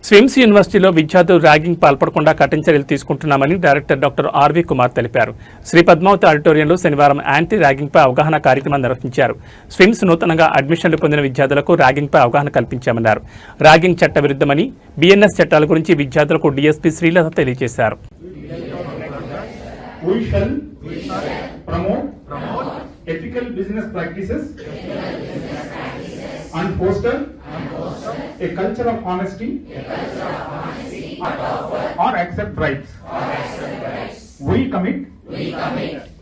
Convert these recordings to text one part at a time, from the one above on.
స్విమ్స్ యూనివర్సిటీలో విద్యార్థులు ర్యాగింగ్ పాల్పడకుండా కఠిన చర్యలు తీసుకుంటున్నామని డైరెక్టర్ డాక్టర్ ఆర్వి కుమార్ తెలిపారు. శ్రీ పద్మావతి ఆడిటోరియంలో శనివారం యాంటీ ర్యాగింగ్పై అవగాహన కార్యక్రమం నిర్వహించారు. స్విమ్స్ నూతనంగా అడ్మిషన్లు పొందిన విద్యార్థులకు ర్యాగింగ్పై అవగాహన కల్పించామన్నారు. ర్యాగింగ్ చట్ట విరుద్ధమని, బిఎన్ఎస్ చట్టాల గురించి విద్యార్థులకు డీఎస్పీ శ్రీలత తెలియజేశారు. and foster a culture of honesty or accept bribes. We commit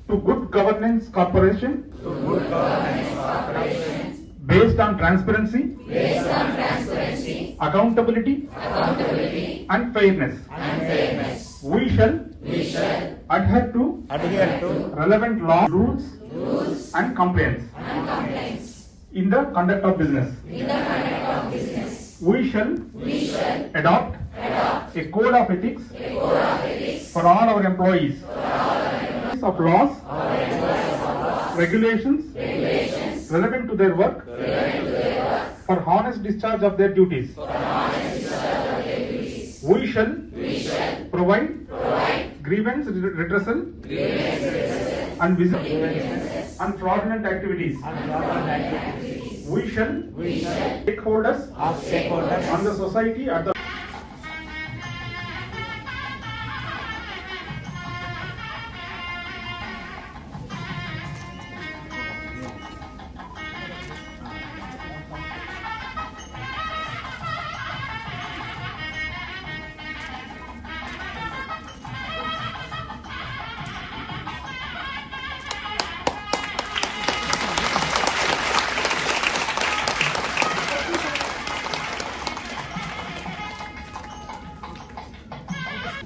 to good governance corporation based on transparency, accountability and fairness. We shall adhere to relevant law, rules and compliance in the conduct of business. We shall adopt a code of ethics for all our employees of laws, regulations relevant to their work for honest discharge of their duties. We shall provide grievance redressal and and fraudulent activities. We shall stakeholders on the society at the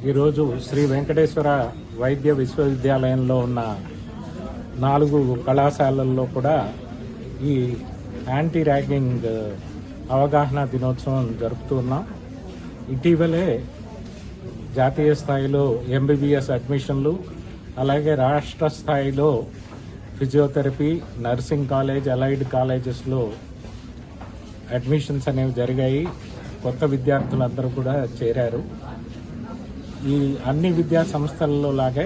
ఈరోజు శ్రీ వెంకటేశ్వర వైద్య విశ్వవిద్యాలయంలో ఉన్న 4 కళాశాలల్లో కూడా ఈ anti ragging అవగాహన దినోత్సవం జరుపుతున్నాం. ఇటీవలే జాతీయ స్థాయిలో ఎంబీబీఎస్ అడ్మిషన్లు, అలాగే రాష్ట్ర స్థాయిలో ఫిజియోథెరపీ, నర్సింగ్ కాలేజ్, అలైడ్ కాలేజెస్లో అడ్మిషన్స్ అనేవి జరిగాయి. కొత్త విద్యార్థులందరూ కూడా చేరారు. ఈ అన్ని విద్యా సంస్థలలో లాగే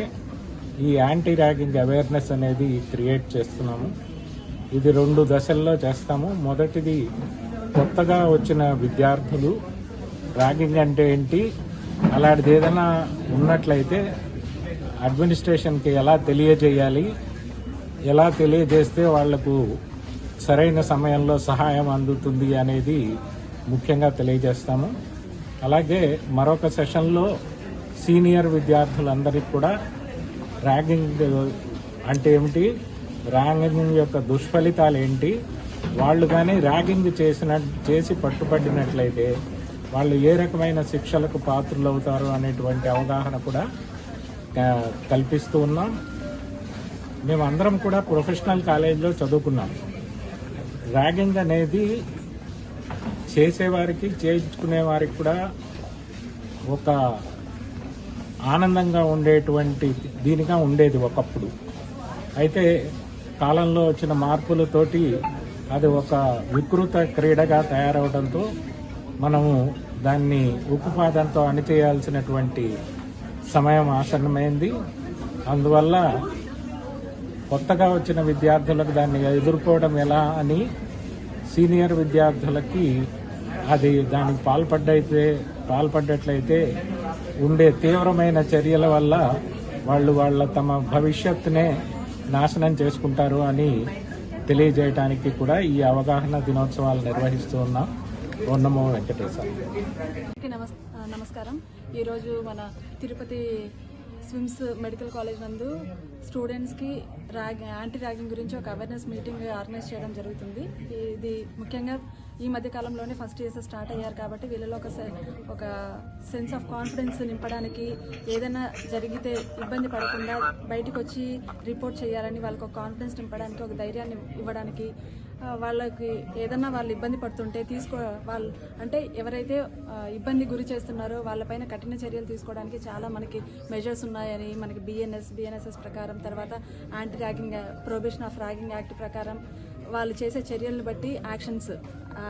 ఈ యాంటీ ర్యాగింగ్ అవేర్నెస్ అనేది క్రియేట్ చేస్తున్నాము. ఇది 2 దశల్లో చేస్తాము. మొదటిది, కొత్తగా వచ్చిన విద్యార్థులు ర్యాగింగ్ అంటే ఏంటి, అలాంటిది ఏదైనా ఉన్నట్లయితే అడ్మినిస్ట్రేషన్కి ఎలా తెలియజేయాలి, ఎలా తెలియజేస్తే వాళ్లకు సరైన సమయంలో సహాయం అందుతుంది అనేది ముఖ్యంగా తెలియజేస్తాము. అలాగే మరొక సెషన్లో సీనియర్ విద్యార్థులందరికీ కూడా ర్యాగింగ్ అంటే ఏమిటి, ర్యాగింగ్ యొక్క దుష్ఫలితాలు ఏంటి, వాళ్ళు కానీ ర్యాగింగ్ చేసి పట్టుబడినట్లయితే వాళ్ళు ఏ రకమైన శిక్షలకు పాత్రలు అవుతారు అనేటువంటి అవగాహన కూడా కల్పిస్తూ ఉన్నాం. మేమందరం కూడా ప్రొఫెషనల్ కాలేజీలో చదువుకున్నాం. ర్యాగింగ్ అనేది చేసేవారికి, చేయించుకునే వారికి కూడా ఒక ఆనందంగా ఉండేటువంటి దీనిగా ఉండేది ఒకప్పుడు. అయితే కాలంలో వచ్చిన మార్పులతోటి అది ఒక వికృత క్రీడగా తయారవడంతో మనము దాన్ని ఉక్కుపాదంతో అణిచేయాల్సినటువంటి సమయం ఆసన్నమైంది. అందువల్ల కొత్తగా వచ్చిన విద్యార్థులకు దాన్ని ఎదుర్కోవడం ఎలా అని సీనియర్ విద్యార్థులకి అది దానికి పాల్పడ్డట్లయితే ఉండే తీవ్రమైన చర్యల వల్ల వాళ్ళ తమ భవిష్యత్తునే నాశనం చేసుకుంటారు అని తెలియజేయడానికి కూడా ఈ అవగాహన దినోత్సవాలు నిర్వహిస్తూ ఉన్నాం. ఓం నమో వెంకటేశ్వర. నమస్కారం. ఈరోజు మన తిరుపతి స్విమ్స్ మెడికల్ కాలేజ్ నందు స్టూడెంట్స్కి యాంటీ ర్యాగింగ్ గురించి ఒక అవేర్నెస్ మీటింగ్ ఆర్గనైజ్ చేయడం జరుగుతుంది. ఇది ముఖ్యంగా ఈ మధ్య కాలంలోనే ఫస్ట్ ఇయర్స్ స్టార్ట్ అయ్యారు కాబట్టి వీళ్ళలో ఒక సెన్స్ ఆఫ్ కాన్ఫిడెన్స్ నింపడానికి, ఏదైనా జరిగితే ఇబ్బంది పడకుండా బయటకు వచ్చి రిపోర్ట్ చేయాలని వాళ్ళకి ఒక కాన్ఫిడెన్స్ నింపడానికి, ఒక ధైర్యాన్ని ఇవ్వడానికి, వాళ్ళకి ఏదన్నా వాళ్ళు ఇబ్బంది పడుతుంటే వాళ్ళు అంటే ఎవరైతే ఇబ్బంది గురి చేస్తున్నారో వాళ్ళపైన కఠిన చర్యలు తీసుకోవడానికి చాలా మనకి మెజర్స్ ఉన్నాయని, మనకి బిఎన్ఎస్ఎస్ ప్రకారం, తర్వాత anti ragging prohibition of ragging act ప్రకారం వాళ్ళు చేసే చర్యలను బట్టి actions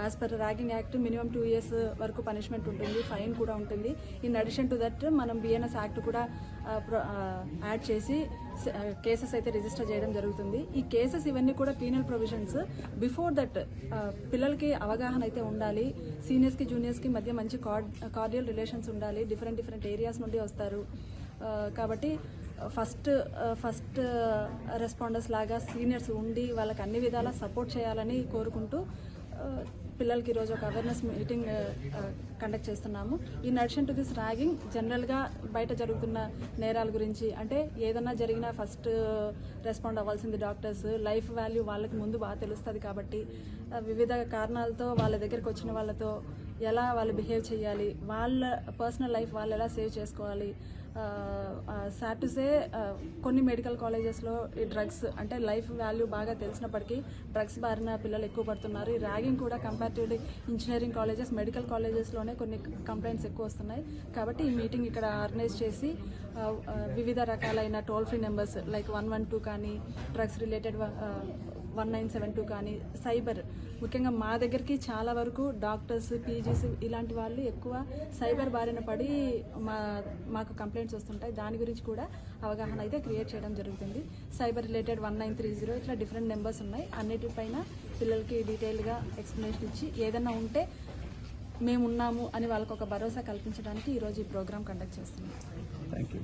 as per ragging act minimum 2 years వరకు పనిష్మెంట్ ఉంటుంది, ఫైన్ కూడా ఉంటుంది. ఇన్ అడిషన్ టు దట్ మనం బిఎన్ఎస్ యాక్ట్ కూడా యాడ్ చేసి కేసెస్ అయితే రిజిస్టర్ చేయడం జరుగుతుంది. ఈ కేసెస్ ఇవన్నీ కూడా పీనల్ ప్రొవిజన్స్. బిఫోర్ దట్ పిల్లలకి అవగాహన అయితే ఉండాలి, సీనియర్స్కి జూనియర్స్కి మధ్య మంచి కార్డియల్ రిలేషన్స్ ఉండాలి, డిఫరెంట్ ఏరియాస్ నుండి వస్తారు. కాబట్టి ఫస్ట్ రెస్పాండర్స్ లాగా సీనియర్స్ ఉండి వాళ్ళకి అన్ని విధాలా సపోర్ట్ చేయాలని కోరుకుంటూ పిల్లలకి ఈరోజు ఒక అవేర్నెస్ మీటింగ్ కండక్ట్ చేస్తున్నాము. In addition to this ragging జనరల్గా బయట జరుగుతున్న నేరాల గురించి, అంటే ఏదన్నా జరిగినా ఫస్ట్ రెస్పాండ్ అవ్వాల్సింది డాక్టర్స్. లైఫ్ వాల్యూ వాళ్ళకి ముందు బాగా తెలుస్తుంది కాబట్టి వివిధ కారణాలతో వాళ్ళ దగ్గరికి వచ్చిన వాళ్ళతో ఎలా వాళ్ళు బిహేవ్ చేయాలి, వాళ్ళ పర్సనల్ లైఫ్ వాళ్ళు ఎలా సేవ్ చేసుకోవాలి. సాడ్ టు సే కొన్ని మెడికల్ కాలేజెస్లో ఈ డ్రగ్స్ అంటే లైఫ్ వాల్యూ బాగా తెలిసినప్పటికీ డ్రగ్స్ బారిన పిల్లలు ఎక్కువ పడుతున్నారు. ఈ ర్యాగింగ్ కూడా కంపారిటివ్లీ ఇంజనీరింగ్ కాలేజెస్, మెడికల్ కాలేజెస్లోనే కొన్ని కంప్లైంట్స్ ఎక్కువ వస్తున్నాయి. కాబట్టి ఈ మీటింగ్ ఇక్కడ ఆర్గనైజ్ చేసి వివిధ రకాలైన టోల్ ఫ్రీ నెంబర్స్ లైక్ 112 కానీ, డ్రగ్స్ రిలేటెడ్ 1972 కానీ, సైబర్, ముఖ్యంగా మా దగ్గరికి చాలా వరకు డాక్టర్స్, పీజీస్ ఇలాంటి వాళ్ళు ఎక్కువ సైబర్ బారిన పడి మాకు కంప్లైంట్స్ వస్తుంటాయి. దాని గురించి కూడా అవగాహన అయితే క్రియేట్ చేయడం జరుగుతుంది. సైబర్ రిలేటెడ్ 1930 ఇట్లా డిఫరెంట్ నెంబర్స్ ఉన్నాయి. అన్నిటిపైన పిల్లలకి డీటెయిల్గా ఎక్స్ప్లెనేషన్ ఇచ్చి ఏదన్నా ఉంటే మేమున్నాము అని వాళ్ళకు ఒక భరోసా కల్పించడానికి ఈరోజు ఈ ప్రోగ్రామ్ కండక్ట్ చేస్తున్నాం. Thank you.